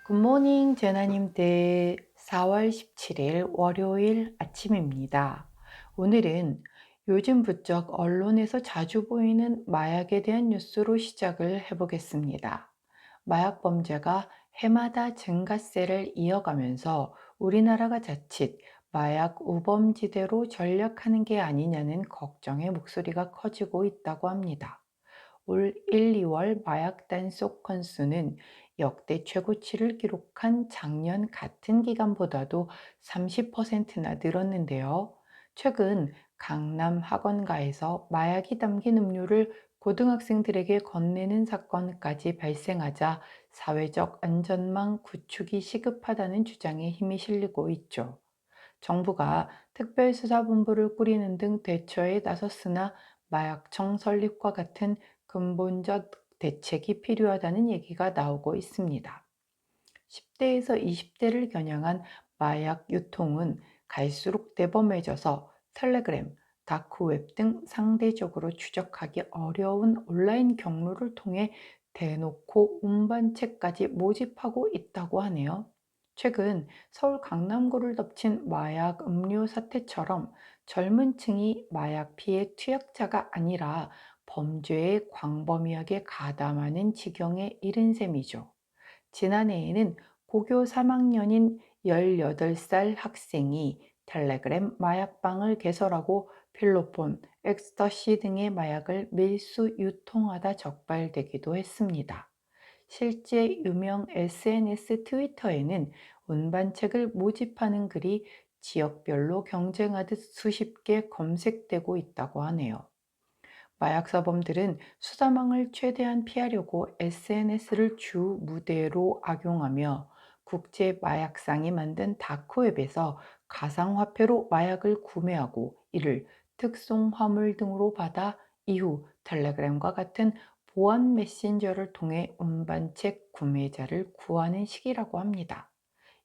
굿모닝 제나님들 4월 17일 월요일 아침입니다. 오늘은 요즘 부쩍 언론에서 자주 보이는 마약에 대한 뉴스로 시작을 해보겠습니다. 마약 범죄가 해마다 증가세를 이어가면서 우리나라가 자칫 마약 우범지대로 전락하는 게 아니냐는 걱정의 목소리가 커지고 있다고 합니다. 올 1, 2월 마약 단속 건수는 역대 최고치를 기록한 작년 같은 기간보다도 30%나 늘었는데요. 최근 강남 학원가에서 마약이 담긴 음료를 고등학생들에게 건네는 사건까지 발생하자 사회적 안전망 구축이 시급하다는 주장에 힘이 실리고 있죠. 정부가 특별수사본부를 꾸리는 등 대처에 나섰으나 마약청 설립과 같은 근본적 대책이 필요하다는 얘기가 나오고 있습니다. 10대에서 20대를 겨냥한 마약 유통은 갈수록 대범해져서 텔레그램, 다크웹 등 상대적으로 추적하기 어려운 온라인 경로를 통해 대놓고 운반체까지 모집하고 있다고 하네요. 최근 서울 강남구를 덮친 마약 음료 사태처럼 젊은 층이 마약 피해 투약자가 아니라 범죄에 광범위하게 가담하는 지경에 이른 셈이죠. 지난해에는 고교 3학년인 18살 학생이 텔레그램 마약방을 개설하고 필로폰, 엑스터시 등의 마약을 밀수 유통하다 적발되기도 했습니다. 실제 유명 SNS 트위터에는 운반책을 모집하는 글이 지역별로 경쟁하듯 수십 개 검색되고 있다고 하네요. 마약사범들은 수사망을 최대한 피하려고 SNS를 주 무대로 악용하며 국제 마약상이 만든 다크웹에서 가상화폐로 마약을 구매하고 이를 특송 화물 등으로 받아 이후 텔레그램과 같은 보안 메신저를 통해 운반책 구매자를 구하는 식이라고 합니다.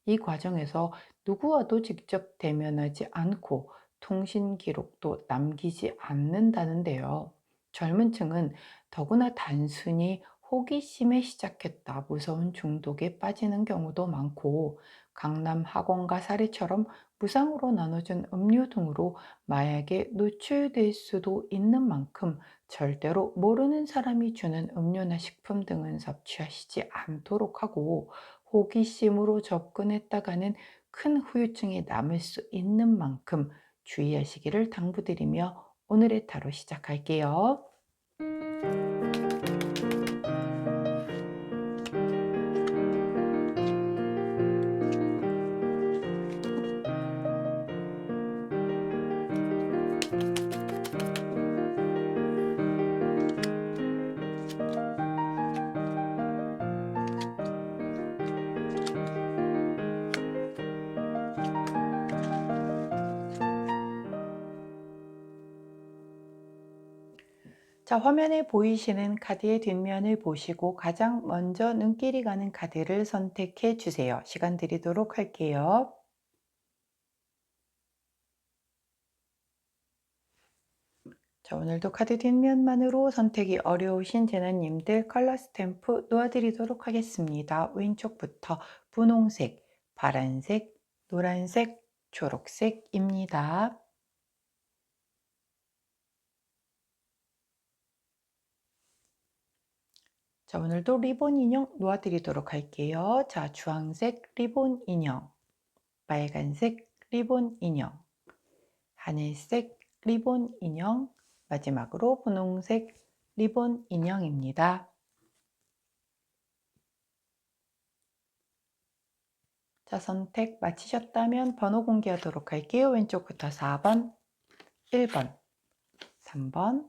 이 과정에서 누구와도 직접 대면하지 않고 통신 기록도 남기지 않는다는데요. 젊은 층은 더구나 단순히 호기심에 시작했다 무서운 중독에 빠지는 경우도 많고 강남 학원가 사례처럼 무상으로 나눠준 음료 등으로 마약에 노출될 수도 있는 만큼 절대로 모르는 사람이 주는 음료나 식품 등은 섭취하시지 않도록 하고 호기심으로 접근했다가는 큰 후유증이 남을 수 있는 만큼 주의하시기를 당부드리며 오늘의 타로 시작할게요. 자, 화면에 보이시는 카드의 뒷면을 보시고 가장 먼저 눈길이 가는 카드를 선택해 주세요. 시간 드리도록 할게요. 자, 오늘도 카드 뒷면만으로 선택이 어려우신 재나님들 컬러 스탬프 놓아드리도록 하겠습니다. 왼쪽부터 분홍색, 파란색, 노란색, 초록색입니다. 자, 오늘도 리본 인형 놓아드리도록 할게요. 자, 주황색 리본 인형, 빨간색 리본 인형, 하늘색 리본 인형, 마지막으로 분홍색 리본 인형입니다. 자, 선택 마치셨다면 번호 공개하도록 할게요. 왼쪽부터 4번, 1번, 3번,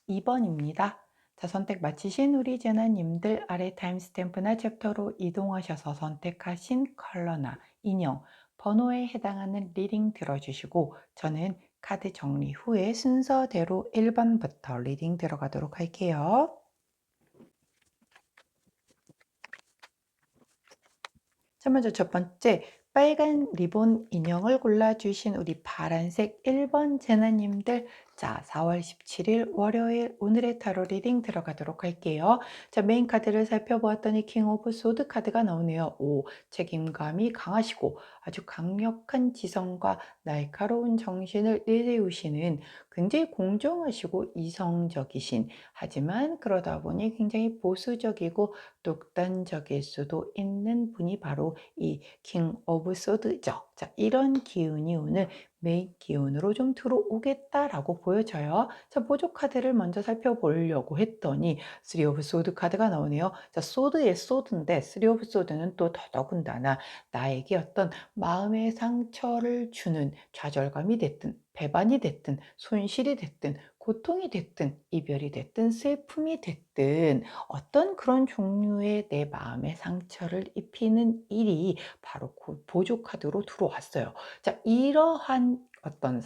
2번입니다. 자, 선택 마치신 우리 재나님들 아래 타임스탬프나 챕터로 이동하셔서 선택하신 컬러나 인형, 번호에 해당하는 리딩 들어주시고 저는 카드 정리 후에 순서대로 1번부터 리딩 들어가도록 할게요. 자, 먼저 첫 번째 빨간 리본 인형을 골라주신 우리 파란색 1번 재나님들 자, 4월 17일 월요일 오늘의 타로 리딩 들어가도록 할게요. 자, 메인 카드를 살펴보았더니 킹 오브 소드 카드가 나오네요. 오, 책임감이 강하시고 아주 강력한 지성과 날카로운 정신을 내세우시는 굉장히 공정하시고 이성적이신, 하지만 그러다 보니 굉장히 보수적이고 독단적일 수도 있는 분이 바로 이 킹 오브 소드죠. 자, 이런 기운이 오늘 메인 기운으로 좀 들어오겠다라고 보여져요. 자, 보조 카드를 먼저 살펴보려고 했더니 쓰리 오브 소드 카드가 나오네요. 자, 소드의 소드인데 쓰리 오브 소드는 또 더더군다나 나에게 어떤 마음의 상처를 주는, 좌절감이 됐든 배반이 됐든 손실이 됐든 고통이 됐든 이별이 됐든 슬픔이 됐든 어떤 그런 종류의 내 마음의 상처를 입히는 일이 바로 그 보조 카드로 들어왔어요. 자, 이러한 어떤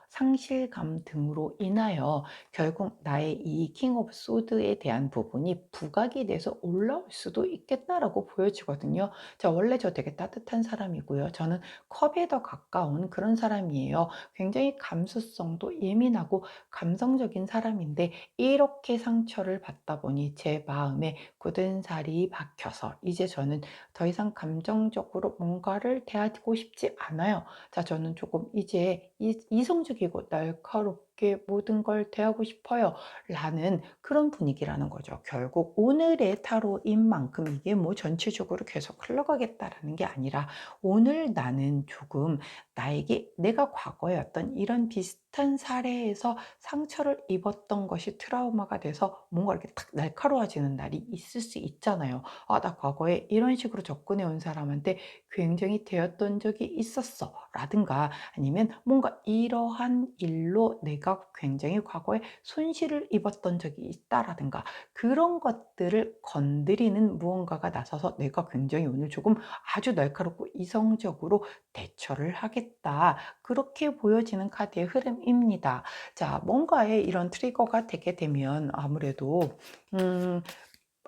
상실감 등으로 인하여 결국 나의 이 킹 오브 소드에 대한 부분이 부각이 돼서 올라올 수도 있겠다라고 보여지거든요. 자, 원래 저 되게 따뜻한 사람이고요. 저는 컵에 더 가까운 그런 사람이에요. 굉장히 감수성도 예민하고 감성적인 사람인데 이렇게 상처를 받다 보니 제 마음에 굳은 살이 박혀서 이제 저는 더 이상 감정적으로 뭔가를 대하고 싶지 않아요. 자, 저는 조금 이제 이성적이고 날카롭게 모든 걸 대하고 싶어요. 라는 그런 분위기라는 거죠. 결국 오늘의 타로인 만큼 이게 뭐 전체적으로 계속 흘러가겠다라는 게 아니라 오늘 나는 조금 나에게 내가 과거에 어떤 이런 비슷한 사례에서 상처를 입었던 것이 트라우마가 돼서 뭔가 이렇게 탁 날카로워지는 날이 있을 수 있잖아요. 아, 나 과거에 이런 식으로 접근해 온 사람한테 굉장히 대었던 적이 있었어. 라든가 아니면 뭔가 이러한 일로 내가 굉장히 과거에 손실을 입었던 적이 있다라든가 그런 것들을 건드리는 무언가가 나서서 내가 굉장히 오늘 조금 아주 날카롭고 이성적으로 대처를 하겠다. 그렇게 보여지는 카드의 흐름입니다. 자, 뭔가에 이런 트리거가 되게 되면 아무래도 음,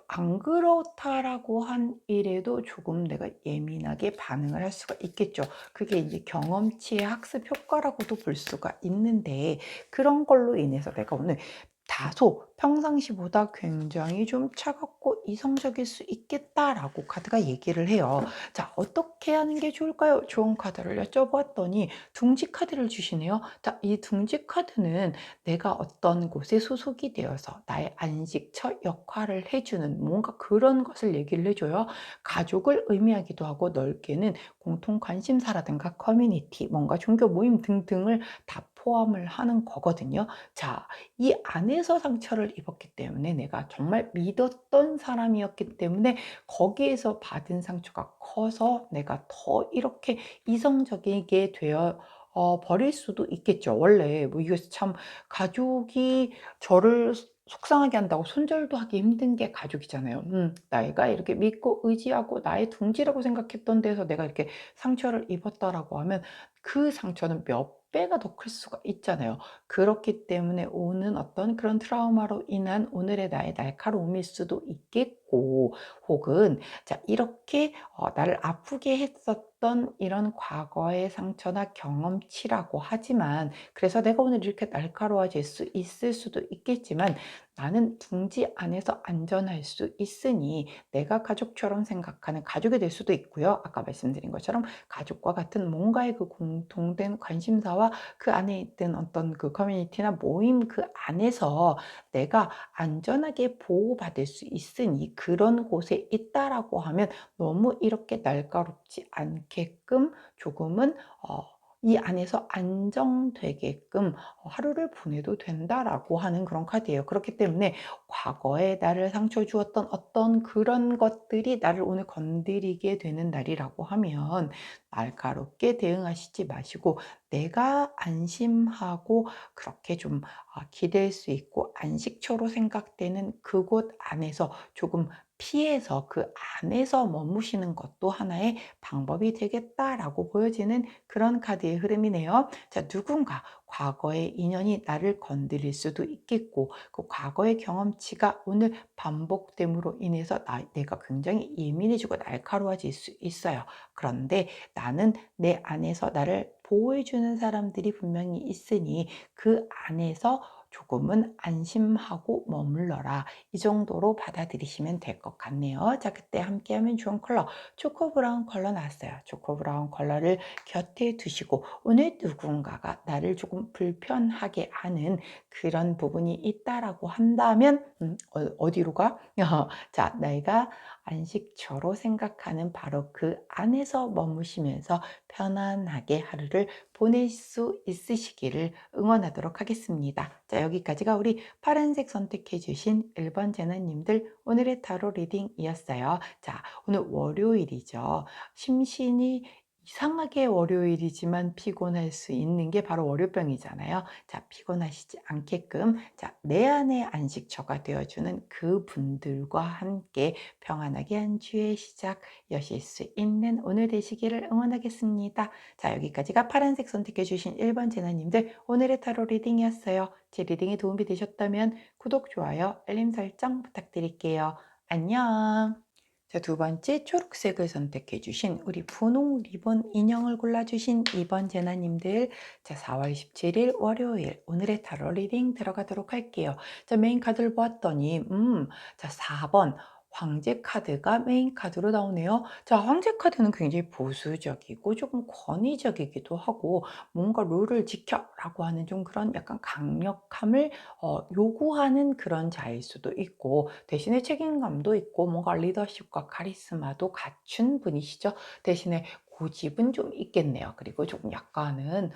안 그렇다라고 한 일에도 조금 내가 예민하게 반응을 할 수가 있겠죠. 그게 이제 경험치의 학습 효과라고도 볼 수가 있는데 그런 걸로 인해서 내가 오늘 다소 평상시보다 굉장히 좀 차갑고 이성적일 수 있겠다라고 카드가 얘기를 해요. 자, 어떻게 하는 게 좋을까요? 좋은 카드를 여쭤봤더니 둥지 카드를 주시네요. 자, 이 둥지 카드는 내가 어떤 곳에 소속이 되어서 나의 안식처 역할을 해주는 뭔가 그런 것을 얘기를 해줘요. 가족을 의미하기도 하고 넓게는 공통 관심사라든가 커뮤니티, 뭔가 종교 모임 등등을 다 포함을 하는 거거든요. 자, 이 안에서 상처를 입었기 때문에 내가 정말 믿었던 사람이었기 때문에 거기에서 받은 상처가 커서 내가 더 이렇게 이성적이게 되어 버릴 수도 있겠죠. 원래 뭐 이거 참 가족이 저를 속상하게 한다고 손절도 하기 힘든 게 가족이잖아요. 내가 이렇게 믿고 의지하고 나의 둥지라고 생각했던 데서 내가 이렇게 상처를 입었다라고 하면 그 상처는 몇 배가 더 클 수가 있잖아요. 그렇기 때문에 오는 어떤 그런 트라우마로 인한 오늘의 나의 날카로움일 수도 있겠고, 혹은 자, 이렇게 나를 아프게 했었던 이런 과거의 상처나 경험치라고 하지만 그래서 내가 오늘 이렇게 날카로워질 수 있을 수도 있겠지만 나는 둥지 안에서 안전할 수 있으니 내가 가족처럼 생각하는 가족이 될 수도 있고요. 아까 말씀드린 것처럼 가족과 같은 뭔가의 그 공통된 관심사와 그 안에 있던 어떤 그 커뮤니티나 모임 그 안에서 내가 안전하게 보호받을 수 있으니 그런 곳에 있다라고 하면 너무 이렇게 날카롭지 않게끔 조금은 이 안에서 안정되게끔 하루를 보내도 된다라고 하는 그런 카드예요. 그렇기 때문에 과거에 나를 상처 주었던 어떤 그런 것들이 나를 오늘 건드리게 되는 날이라고 하면 날카롭게 대응하시지 마시고 내가 안심하고 그렇게 좀 기댈 수 있고 안식처로 생각되는 그곳 안에서 조금 피해서 그 안에서 머무시는 것도 하나의 방법이 되겠다라고 보여지는 그런 카드의 흐름이네요. 자, 누군가 과거의 인연이 나를 건드릴 수도 있겠고, 그 과거의 경험치가 오늘 반복됨으로 인해서 내가 굉장히 예민해지고 날카로워질 수 있어요. 그런데 나는 내 안에서 나를 보호해주는 사람들이 분명히 있으니 그 안에서 조금은 안심하고 머물러라. 이 정도로 받아들이시면 될 것 같네요. 자, 그때 함께하면 좋은 컬러, 초코 브라운 컬러 나왔어요. 초코 브라운 컬러를 곁에 두시고, 오늘 누군가가 나를 조금 불편하게 하는 그런 부분이 있다라고 한다면, 어디로 가? 자, 내가 안식처로 생각하는 바로 그 안에서 머무시면서 편안하게 하루를 보낼 수 있으시기를 응원하도록 하겠습니다. 자, 여기까지가 우리 파란색 선택해 주신 1번 제나님들 오늘의 타로 리딩이었어요. 자, 오늘 월요일이죠. 심신이 이상하게 월요일이지만 피곤할 수 있는 게 바로 월요병이잖아요. 자, 피곤하시지 않게끔, 자, 내 안의 안식처가 되어주는 그 분들과 함께 평안하게 한 주의 시작 여실 수 있는 오늘 되시기를 응원하겠습니다. 자, 여기까지가 파란색 선택해 주신 1번 제나님들 오늘의 타로 리딩이었어요. 제 리딩이 도움이 되셨다면 구독, 좋아요, 알림 설정 부탁드릴게요. 안녕. 자, 두 번째 초록색을 선택해 주신 우리 분홍 리본 인형을 골라주신 2번 제나님들, 자, 4월 17일 월요일 오늘의 타로 리딩 들어가도록 할게요. 자, 메인 카드를 보았더니 자, 4번 황제 카드가 메인 카드로 나오네요. 자, 황제 카드는 굉장히 보수적이고 조금 권위적이기도 하고 뭔가 룰을 지켜라고 하는 좀 그런 약간 강력함을 요구하는 그런 자일 수도 있고, 대신에 책임감도 있고 뭔가 리더십과 카리스마도 갖춘 분이시죠. 대신에 고집은 좀 있겠네요. 그리고 조금 약간은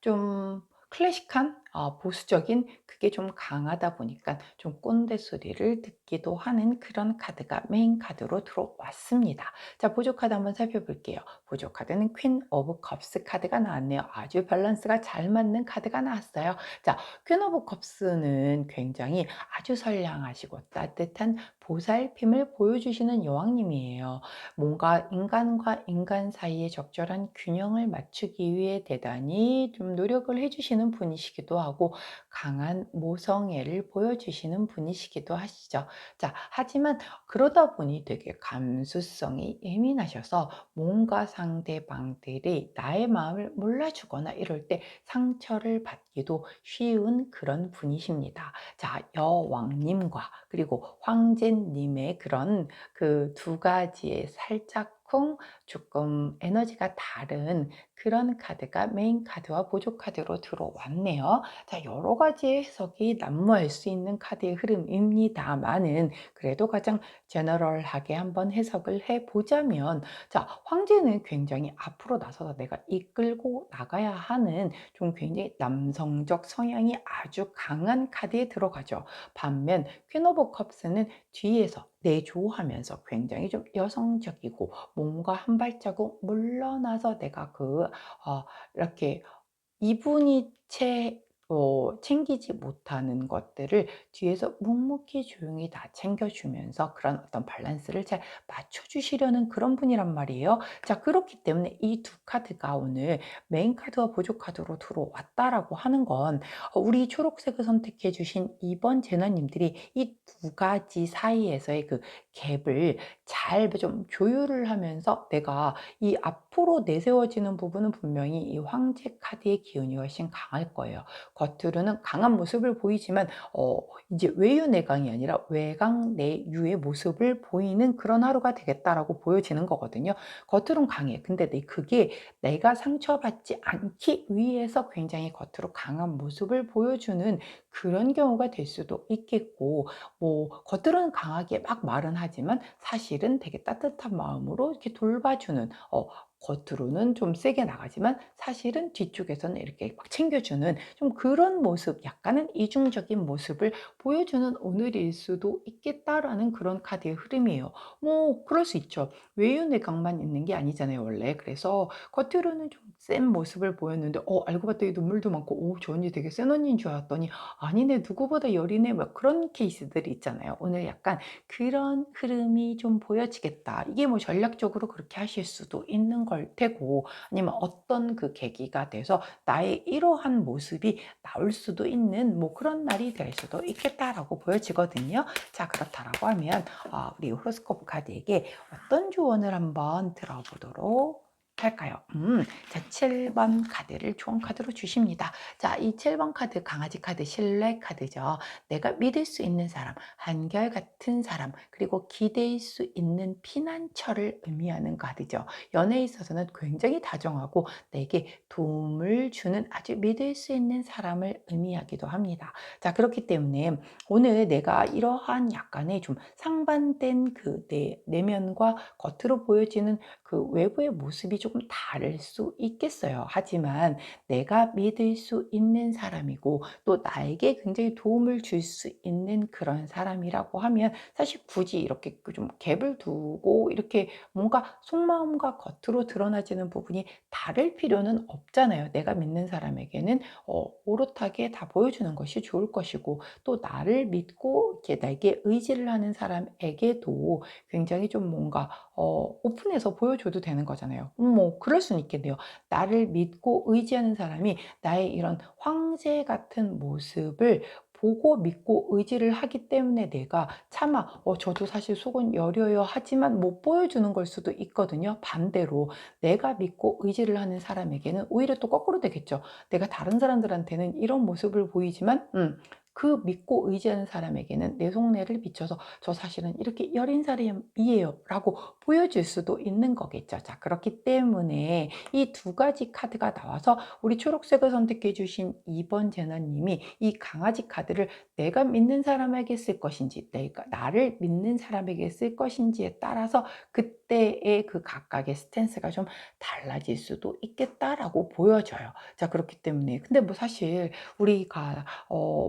좀 클래식한 보수적인 그게 좀 강하다 보니까 좀 꼰대 소리를 듣기도 하는 그런 카드가 메인 카드로 들어왔습니다. 자, 보조 카드 한번 살펴볼게요. 보조 카드는 퀸 오브 컵스 카드가 나왔네요. 아주 밸런스가 잘 맞는 카드가 나왔어요. 자, 퀸 오브 컵스는 굉장히 아주 선량하시고 따뜻한 보살핌을 보여주시는 여왕님이에요. 뭔가 인간과 인간 사이에 적절한 균형을 맞추기 위해 대단히 좀 노력을 해주시는 분이시기도 하고 강한 모성애를 보여주시는 분이시기도 하시죠. 자, 하지만 그러다 보니 되게 감수성이 예민하셔서 뭔가 상대방들이 나의 마음을 몰라주거나 이럴 때 상처를 받기도 쉬운 그런 분이십니다. 자, 여왕님과 그리고 황제님의 그런 그 두 가지의 살짝쿵 조금 에너지가 다른 그런 카드가 메인 카드와 보조 카드로 들어왔네요. 자, 여러 가지의 해석이 난무할 수 있는 카드의 흐름입니다만은 그래도 가장 제너럴하게 한번 해석을 해보자면, 자, 황제는 굉장히 앞으로 나서서 내가 이끌고 나가야 하는 좀 굉장히 남성적 성향이 아주 강한 카드에 들어가죠. 반면 퀸 오브 컵스는 뒤에서 내조하면서 굉장히 좀 여성적이고 뭔가 한 발자국 물러나서 내가 이렇게 이분이 챙기지 못하는 것들을 뒤에서 묵묵히 조용히 다 챙겨주면서 그런 어떤 밸런스를 잘 맞춰주시려는 그런 분이란 말이에요. 자, 그렇기 때문에 이 두 카드가 오늘 메인 카드와 보조 카드로 들어왔다라고 하는 건 우리 초록색을 선택해 주신 2번 제너님들이 이 두 가지 사이에서의 그 갭을 잘 좀 조율을 하면서 내가 이 앞으로 내세워지는 부분은 분명히 이 황제 카드의 기운이 훨씬 강할 거예요. 겉으로는 강한 모습을 보이지만 이제 외유내강이 아니라 외강내유의 모습을 보이는 그런 하루가 되겠다라고 보여지는 거거든요. 겉으로는 강해. 근데 그게 내가 상처받지 않기 위해서 굉장히 겉으로 강한 모습을 보여주는 그런 경우가 될 수도 있겠고, 뭐 겉으로는 강하게 막 말은 하지만 사실은 되게 따뜻한 마음으로 이렇게 돌봐주는, 겉으로는 좀 세게 나가지만 사실은 뒤쪽에서는 이렇게 막 챙겨주는 좀 그런 모습, 약간은 이중적인 모습을 보여주는 오늘일 수도 있겠다라는 그런 카드의 흐름이에요. 뭐 그럴 수 있죠. 외유내강만 있는 게 아니잖아요, 원래. 그래서 겉으로는 좀 센 모습을 보였는데 알고 봤더니 눈물도 많고 저 언니 되게 센 언니인 줄 알았더니 아니네 누구보다 여리네 막 그런 케이스들이 있잖아요. 오늘 약간 그런 흐름이 좀 보여지겠다. 이게 뭐 전략적으로 그렇게 하실 수도 있는 걸 테고 아니면 어떤 그 계기가 돼서 나의 이러한 모습이 나올 수도 있는 뭐 그런 날이 될 수도 있겠다라고 보여지거든요. 자, 그렇다라고 하면 우리 호로스코프 카드에게 어떤 조언을 한번 들어보도록 할까요? 자, 7번 카드를 조언 카드로 주십니다. 자, 이 7번 카드 강아지 카드 신뢰 카드죠. 내가 믿을 수 있는 사람, 한결같은 사람, 그리고 기댈 수 있는 피난처를 의미하는 카드죠. 연애에 있어서는 굉장히 다정하고 내게 도움을 주는 아주 믿을 수 있는 사람을 의미하기도 합니다. 자, 그렇기 때문에 오늘 내가 이러한 약간의 좀 상반된 그 내면과 겉으로 보여지는 그 외부의 모습이 조금 다를 수 있겠어요. 하지만 내가 믿을 수 있는 사람이고 또 나에게 굉장히 도움을 줄 수 있는 그런 사람이라고 하면 사실 굳이 이렇게 그좀 갭을 두고 이렇게 뭔가 속마음과 겉으로 드러나지는 부분이 다를 필요는 없잖아요. 내가 믿는 사람에게는 오롯하게 다 보여주는 것이 좋을 것이고 또 나를 믿고 이렇게 나에게 의지를 하는 사람에게도 굉장히 좀 뭔가 오픈해서 보여줘도 되는 거잖아요. 뭐 그럴 수는 있겠네요. 나를 믿고 의지하는 사람이 나의 이런 황제 같은 모습을 보고 믿고 의지를 하기 때문에 내가 차마 저도 사실 속은 여려요 하지만 못 보여주는 걸 수도 있거든요. 반대로 내가 믿고 의지를 하는 사람에게는 오히려 또 거꾸로 되겠죠. 내가 다른 사람들한테는 이런 모습을 보이지만 그 믿고 의지하는 사람에게는 내 속내를 비춰서 저 사실은 이렇게 여린 사람이에요 라고 보여줄 수도 있는 거겠죠. 자, 그렇기 때문에 이 두 가지 카드가 나와서 우리 초록색을 선택해 주신 2번 제나님이 이 강아지 카드를 내가 믿는 사람에게 쓸 것인지 내가 나를 믿는 사람에게 쓸 것인지에 따라서 그때의 그 각각의 스탠스가 좀 달라질 수도 있겠다라고 보여져요. 자, 그렇기 때문에 근데 뭐 사실 우리가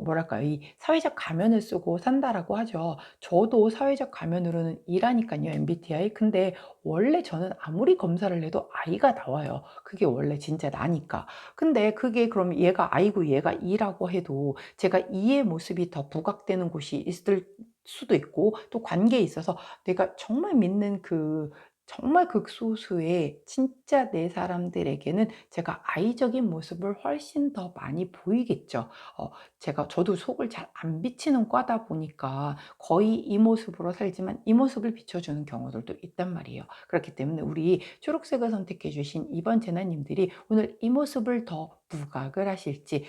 뭐랄까요? 이 사회적 가면을 쓰고 산다라고 하죠. 저도 사회적 가면으로는 E라니깐요, MBTI. 근데 원래 저는 아무리 검사를 해도 I가 나와요. 그게 원래 진짜 나니까. 근데 그게 그럼 얘가 I고 얘가 E라고 해도 제가 E의 모습이 더 부각되는 곳이 있을 수도 있고 또 관계에 있어서 내가 정말 믿는 정말 극소수의 진짜 내 사람들에게는 제가 아이적인 모습을 훨씬 더 많이 보이겠죠. 저도 속을 잘 안 비치는 과다 보니까 거의 이 모습으로 살지만 이 모습을 비춰주는 경우들도 있단 말이에요. 그렇기 때문에 우리 초록색을 선택해 주신 이번 제나님들이 오늘 이 모습을 더 부각을 하실지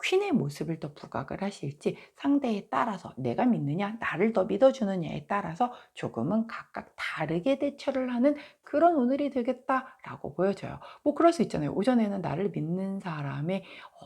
퀸의 모습을 더 부각을 하실지 상대에 따라서 내가 믿느냐 나를 더 믿어주느냐에 따라서 조금은 각각 다르게 대처를 하는 그런 오늘이 되겠다라고 보여져요. 뭐 그럴 수 있잖아요. 오전에는 나를 믿는 사람의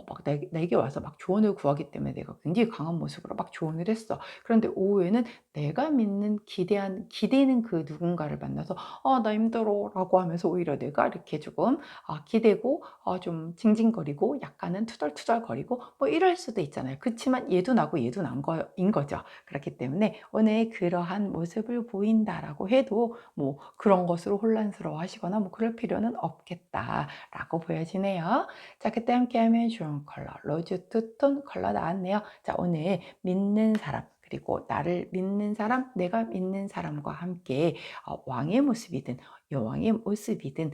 막 내게 와서 막 조언을 구하기 때문에 내가 굉장히 강한 모습으로 막 조언을 했어. 그런데 오후에는 내가 믿는 기대는 그 누군가를 만나서 나 힘들어라고 하면서 오히려 내가 이렇게 조금 기대고 좀 징징거리고 약간은 투덜투덜거리고 뭐 이럴 수도 있잖아요. 그렇지만 얘도 나고 얘도 난 거인 거죠. 그렇기 때문에 오늘 그러한 모습을 보인다라고 해도 뭐 그런 것으로 혼란스러워 하시거나 뭐 그럴 필요는 없겠다라고 보여지네요. 자, 그때 함께하면 좋은 컬러 로즈 투톤 컬러 나왔네요. 자, 오늘 믿는 사람 그리고 나를 믿는 사람, 내가 믿는 사람과 함께 왕의 모습이든 여왕의 모습이든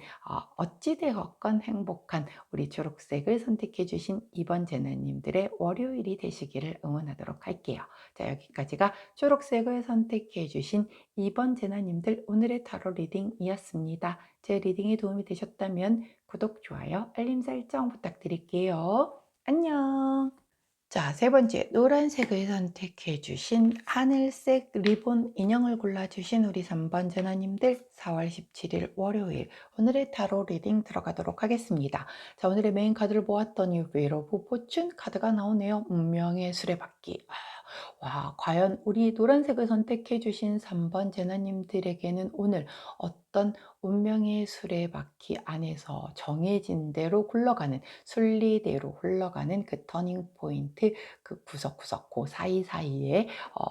어찌되었건 행복한 우리 초록색을 선택해 주신 이번 제나님들의 월요일이 되시기를 응원하도록 할게요. 자, 여기까지가 초록색을 선택해 주신 이번 제나님들 오늘의 타로 리딩이었습니다. 제 리딩이 도움이 되셨다면 구독, 좋아요, 알림 설정 부탁드릴게요. 안녕. 자, 세 번째 노란색을 선택해 주신 하늘색 리본 인형을 골라주신 우리 3번 전화님들 4월 17일 월요일 오늘의 타로 리딩 들어가도록 하겠습니다. 자, 오늘의 메인 카드를 보았더니 웨일 오브 포춘 카드가 나오네요. 운명의 수레바퀴. 와, 과연 우리 노란색을 선택해 주신 3번 제나님들에게는 오늘 어떤 운명의 수레바퀴 안에서 정해진 대로 굴러가는, 순리대로 흘러가는 그 터닝 포인트, 그 구석구석 그 사이사이에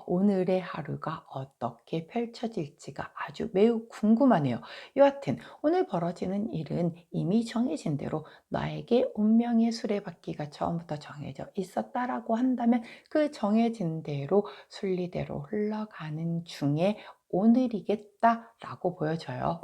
오늘의 하루가 어떻게 펼쳐질지가 아주 매우 궁금하네요. 여하튼 오늘 벌어지는 일은 이미 정해진 대로 나에게 운명의 수레바퀴가 처음부터 정해져 있었다라고 한다면 그 정해진 대로 순리대로 흘러가는 중에 오늘이겠다라고 보여져요.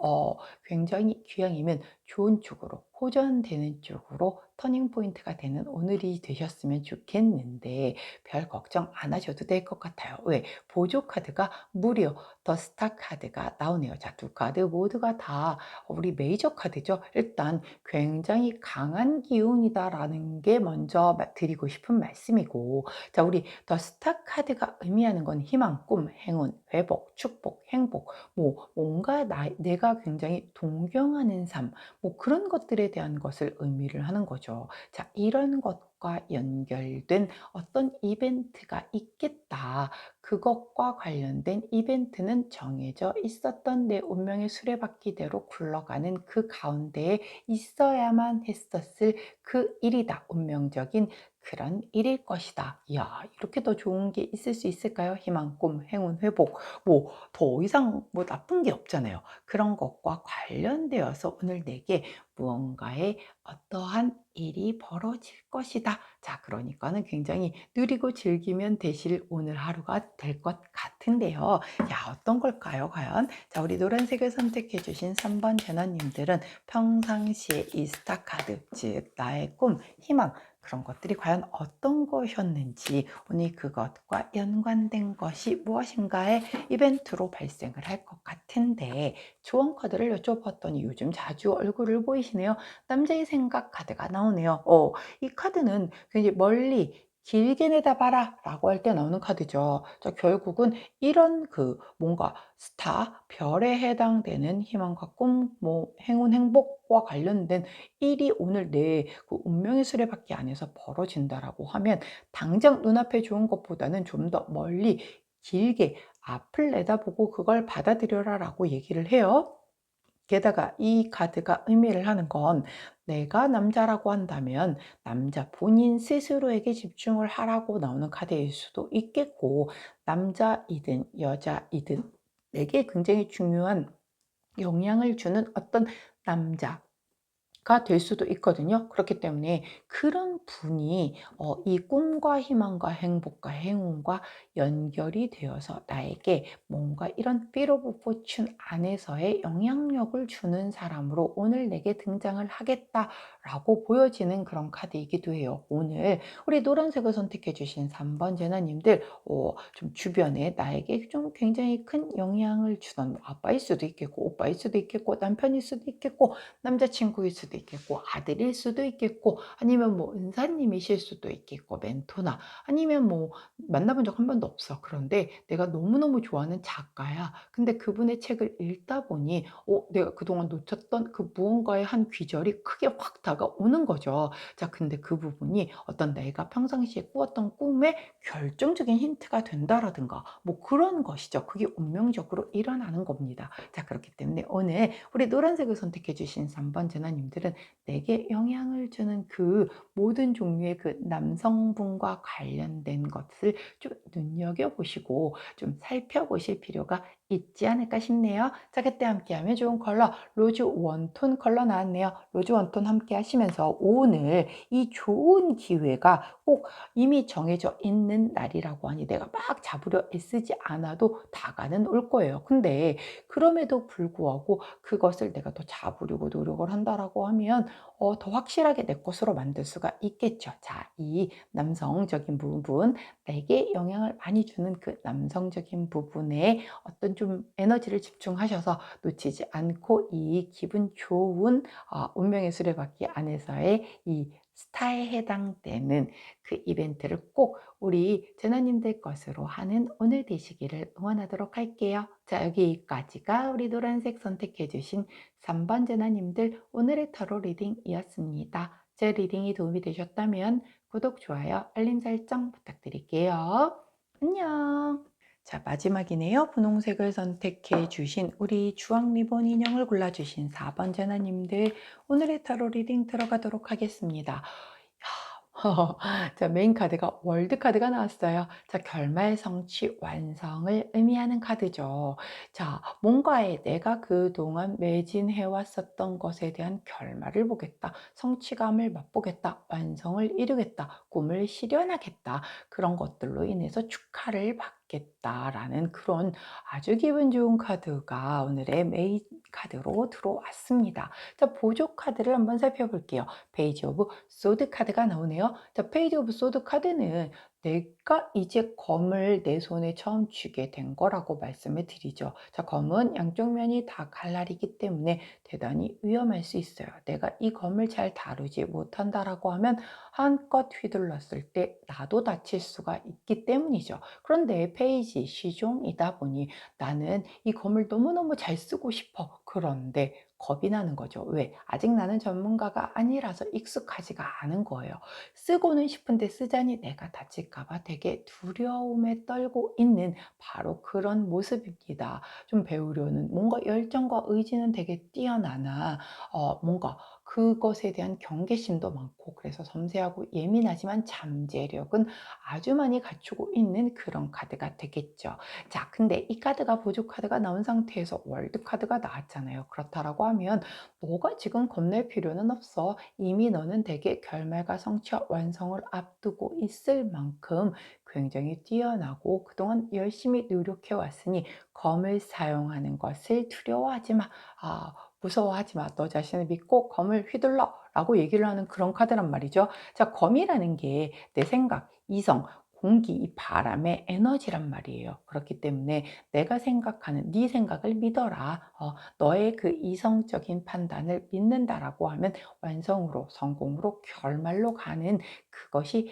굉장히 귀향이면 좋은 쪽으로, 호전되는 쪽으로 터닝 포인트가 되는 오늘이 되셨으면 좋겠는데 별 걱정 안 하셔도 될 것 같아요. 왜? 보조 카드가 무려 더 스타 카드가 나오네요. 자, 두 카드 모두가 다 우리 메이저 카드죠. 일단 굉장히 강한 기운이다라는 게 먼저 드리고 싶은 말씀이고, 자, 우리 더 스타 카드가 의미하는 건 희망, 꿈, 행운, 회복, 축복, 행복, 뭐 뭔가 내가 굉장히 동경하는 삶, 뭐 그런 것들에 대한 것을 의미를 하는 거죠. 자, 이런 것과 연결된 어떤 이벤트가 있겠다. 그것과 관련된 이벤트는 정해져 있었던 내 운명의 수레바퀴대로 굴러가는 그 가운데에 있어야만 했었을 그 일이다. 운명적인 그런 일일 것이다. 이야, 이렇게 더 좋은 게 있을 수 있을까요? 희망, 꿈, 행운, 회복. 뭐 더 이상 뭐 나쁜 게 없잖아요. 그런 것과 관련되어서 오늘 내게 무언가의 어떠한 일이 벌어질 것이다. 자, 그러니까는 굉장히 누리고 즐기면 되실 오늘 하루가 될 것 같은데요. 야, 어떤 걸까요, 과연? 자, 우리 노란색을 선택해 주신 3번 재나님들은 평상시에 이 스타카드, 즉 나의 꿈, 희망, 그런 것들이 과연 어떤 것이었는지, 오늘 그것과 연관된 것이 무엇인가의 이벤트로 발생을 할 것 같은데, 조언 카드를 여쭤봤더니 요즘 자주 얼굴을 보이시네요. 남자의 생각 카드가 나오네요. 이 카드는 굉장히 멀리 길게 내다봐라 라고 할 때 나오는 카드죠. 자, 결국은 이런 그 뭔가 스타, 별에 해당되는 희망과 꿈, 뭐 행운, 행복과 관련된 일이 오늘 내 그 운명의 수레바퀴 안에서 벌어진다라고 하면 당장 눈앞에 좋은 것보다는 좀 더 멀리 길게 앞을 내다보고 그걸 받아들여라 라고 얘기를 해요. 게다가 이 카드가 의미를 하는 건 내가 남자라고 한다면 남자 본인 스스로에게 집중을 하라고 나오는 카드일 수도 있겠고, 남자이든 여자이든 내게 굉장히 중요한 영향을 주는 어떤 남자 가 될 수도 있거든요. 그렇기 때문에 그런 분이 이 꿈과 희망과 행복과 행운과 연결이 되어서 나에게 뭔가 이런 필 오브 포춘 안에서의 영향력을 주는 사람으로 오늘 내게 등장을 하겠다라고 보여지는 그런 카드이기도 해요. 오늘 우리 노란색을 선택해 주신 3번 제나님들, 좀 주변에 나에게 좀 굉장히 큰 영향을 주던 뭐 아빠일 수도 있겠고, 오빠일 수도 있겠고, 남편일 수도 있겠고, 남자친구일 수도 있겠고, 아들일 수도 있겠고, 아니면 뭐 은사님이실 수도 있겠고, 멘토나, 아니면 뭐 만나본 적 한 번도 없어. 그런데 내가 너무너무 좋아하는 작가야. 근데 그분의 책을 읽다 보니 내가 그동안 놓쳤던 그 무언가의 한 귀절이 크게 확 다가오는 거죠. 자, 근데 그 부분이 어떤 내가 평상시에 꾸었던 꿈의 결정적인 힌트가 된다라든가 뭐 그런 것이죠. 그게 운명적으로 일어나는 겁니다. 자, 그렇기 때문에 오늘 우리 노란색을 선택해 주신 3번 제나님들은 내게 영향을 주는 그 모든 종류의 그 남성분과 관련된 것을 좀 눈여겨보시고 좀 살펴보실 필요가 있지 않을까 싶네요. 자, 그때 함께하면 좋은 컬러 로즈 원톤 컬러 나왔네요. 로즈 원톤 함께 하시면서 오늘 이 좋은 기회가 꼭 이미 정해져 있는 날이라고 하니 내가 막 잡으려 애쓰지 않아도 다가는 올 거예요. 근데 그럼에도 불구하고 그것을 내가 더 잡으려고 노력을 한다라고 하면 더 확실하게 내 것으로 만들 수가 있겠죠. 자, 이 남성적인 부분, 내게 영향을 많이 주는 그 남성적인 부분에 어떤 좀 에너지를 집중하셔서 놓치지 않고 이 기분 좋은 운명의 수레바퀴 안에서의 이 스타에 해당되는 그 이벤트를 꼭 우리 제나님들 것으로 하는 오늘 되시기를 응원하도록 할게요. 자, 여기까지가 우리 노란색 선택해 주신 3번 제나님들 오늘의 타로 리딩이었습니다. 제 리딩이 도움이 되셨다면 구독, 좋아요, 알림 설정 부탁드릴게요. 안녕. 자, 마지막이네요. 분홍색을 선택해 주신 우리 주황 리본 인형을 골라 주신 4번 제나님들, 오늘의 타로 리딩 들어가도록 하겠습니다. 자, 메인 카드가 월드 카드가 나왔어요. 자, 결말, 성취, 완성을 의미하는 카드죠. 자, 뭔가에 내가 그동안 매진해 왔었던 것에 대한 결말을 보겠다. 성취감을 맛보겠다. 완성을 이루겠다. 꿈을 실현하겠다. 그런 것들로 인해서 축하를 받겠다라는 그런 아주 기분 좋은 카드가 오늘의 메인 카드로 들어왔습니다. 자, 보조 카드를 한번 살펴볼게요. 페이지 오브 소드 카드가 나오네요. 자, 페이지 오브 소드 카드는 내가 이제 검을 내 손에 처음 쥐게 된 거라고 말씀을 드리죠. 자, 검은 양쪽 면이 다 칼날이기 때문에 대단히 위험할 수 있어요. 내가 이 검을 잘 다루지 못한다라고 하면 한껏 휘둘렀을 때 나도 다칠 수가 있기 때문이죠. 그런데 페이지 시종이다 보니 나는 이 검을 너무너무 잘 쓰고 싶어. 그런데 겁이 나는 거죠. 왜? 아직 나는 전문가가 아니라서 익숙하지가 않은 거예요. 쓰고는 싶은데 쓰자니 내가 다칠까 봐 되게 두려움에 떨고 있는 바로 그런 모습입니다. 좀 배우려는 뭔가 열정과 의지는 되게 뛰어나나 뭔가 그것에 대한 경계심도 많고 그래서 섬세하고 예민하지만 잠재력은 아주 많이 갖추고 있는 그런 카드가 되겠죠. 자, 근데 이 카드가 보조 카드가 나온 상태에서 월드 카드가 나왔잖아요. 그렇다라고 하면 너가 지금 겁낼 필요는 없어. 이미 너는 되게 결말과 성취와 완성을 앞두고 있을 만큼 굉장히 뛰어나고 그동안 열심히 노력해 왔으니 검을 사용하는 것을 두려워하지 마. 무서워하지 마. 너 자신을 믿고 검을 휘둘러 라고 얘기를 하는 그런 카드란 말이죠. 자, 검이라는 게 내 생각, 이성, 공기, 이 바람의 에너지란 말이에요. 그렇기 때문에 내가 생각하는 네 생각을 믿어라. 너의 그 이성적인 판단을 믿는다라고 하면 완성으로, 성공으로, 결말로 가는 그것이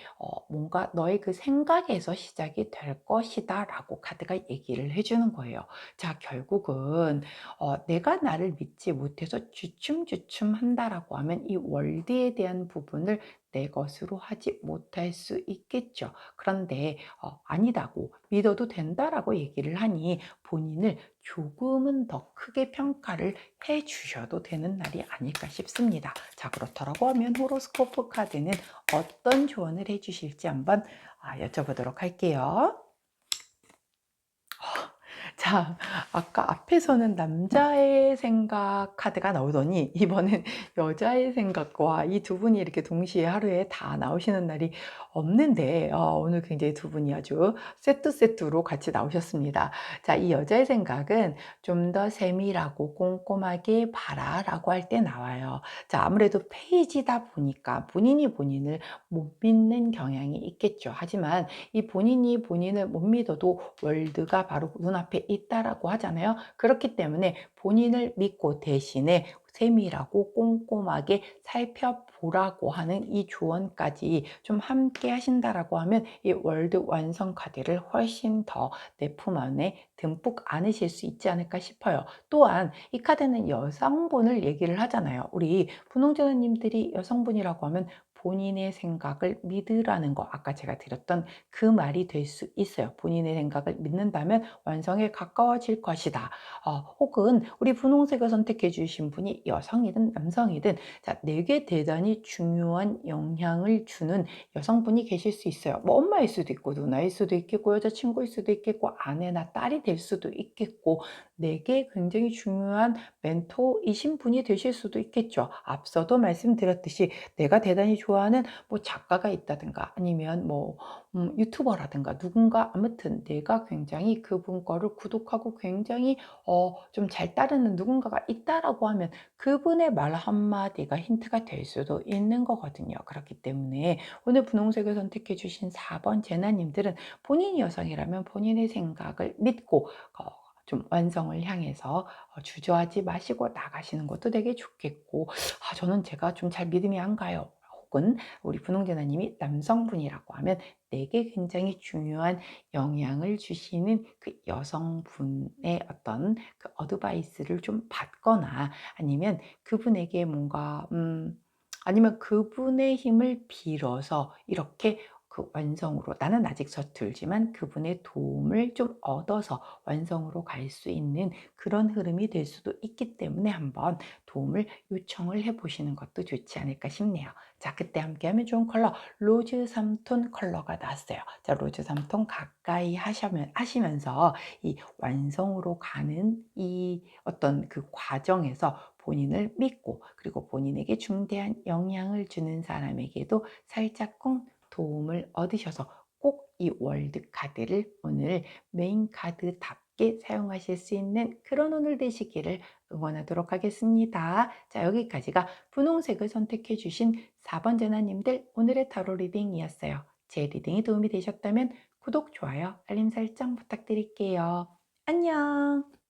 뭔가 너의 그 생각에서 시작이 될 것이다라고 카드가 얘기를 해주는 거예요. 자, 결국은 내가 나를 믿지 못해서 주춤주춤 한다라고 하면 이 월드에 대한 부분을 내 것으로 하지 못할 수 있겠죠. 그런데 아니다고 믿어도 된다라고 얘기를 하니 본인을 조금은 더 크게 평가를 해 주셔도 되는 날이 아닐까 싶습니다. 자, 그렇다고 하면 호로스코프 카드는 어떤 조언을 해 주실지 한번 여쭤보도록 할게요. 자, 아까 앞에서는 남자의 생각 카드가 나오더니 이번엔 여자의 생각과 이 두 분이 이렇게 동시에 하루에 다 나오시는 날이 없는데 오늘 굉장히 두 분이 아주 세트로 같이 나오셨습니다. 자, 이 여자의 생각은 좀 더 세밀하고 꼼꼼하게 봐라라고 할 때 나와요. 자, 아무래도 페이지다 보니까 본인이 본인을 못 믿는 경향이 있겠죠. 하지만 이 본인이 본인을 못 믿어도 월드가 바로 눈앞에 있다라고 하잖아요. 그렇기 때문에 본인을 믿고 대신에 세밀하고 꼼꼼하게 살펴보라고 하는 이 조언까지 좀 함께 하신다라고 하면 이 월드 완성 카드를 훨씬 더 내 품 안에 듬뿍 안으실 수 있지 않을까 싶어요. 또한 이 카드는 여성분을 얘기를 하잖아요. 우리 분홍제너님들이 여성분이라고 하면 본인의 생각을 믿으라는 거, 아까 제가 드렸던 그 말이 될 수 있어요. 본인의 생각을 믿는다면 완성에 가까워질 것이다. 혹은 우리 분홍색을 선택해 주신 분이 여성이든 남성이든 자, 내게 대단히 중요한 영향을 주는 여성분이 계실 수 있어요. 뭐 엄마일 수도 있고 누나일 수도 있겠고 여자친구일 수도 있겠고 아내나 딸이 될 수도 있겠고 내게 굉장히 중요한 멘토이신 분이 되실 수도 있겠죠. 앞서도 말씀드렸듯이 내가 대단히 좋아하는 뭐 작가가 있다든가 아니면 뭐 유튜버라든가 누군가 아무튼 내가 굉장히 그분 거를 구독하고 굉장히 좀 잘 따르는 누군가가 있다라고 하면 그분의 말 한마디가 힌트가 될 수도 있는 거거든요. 그렇기 때문에 오늘 분홍색을 선택해 주신 4번 제나님들은 본인이 여성이라면 본인의 생각을 믿고 좀 완성을 향해서 주저하지 마시고 나가시는 것도 되게 좋겠고 저는 제가 좀 잘 믿음이 안 가요. 혹은 우리 분홍제나님이 남성분이라고 하면 내게 굉장히 중요한 영향을 주시는 그 여성분의 어떤 그 어드바이스를 좀 받거나 아니면 그분에게 뭔가 아니면 그분의 힘을 빌어서 이렇게 그 완성으로 나는 아직 서툴지만 그분의 도움을 좀 얻어서 완성으로 갈 수 있는 그런 흐름이 될 수도 있기 때문에 한번 도움을 요청을 해 보시는 것도 좋지 않을까 싶네요. 자, 그때 함께하면 좋은 컬러 로즈 3톤 컬러가 나왔어요. 자, 로즈 3톤 가까이 하시면서 이 완성으로 가는 이 어떤 그 과정에서 본인을 믿고, 그리고 본인에게 중대한 영향을 주는 사람에게도 살짝쿵 도움을 얻으셔서 꼭 이 월드 카드를 오늘 메인 카드답게 사용하실 수 있는 그런 오늘 되시기를 응원하도록 하겠습니다. 자, 여기까지가 분홍색을 선택해 주신 4번 제나님들 오늘의 타로 리딩이었어요. 제 리딩이 도움이 되셨다면 구독, 좋아요, 알림 설정 부탁드릴게요. 안녕.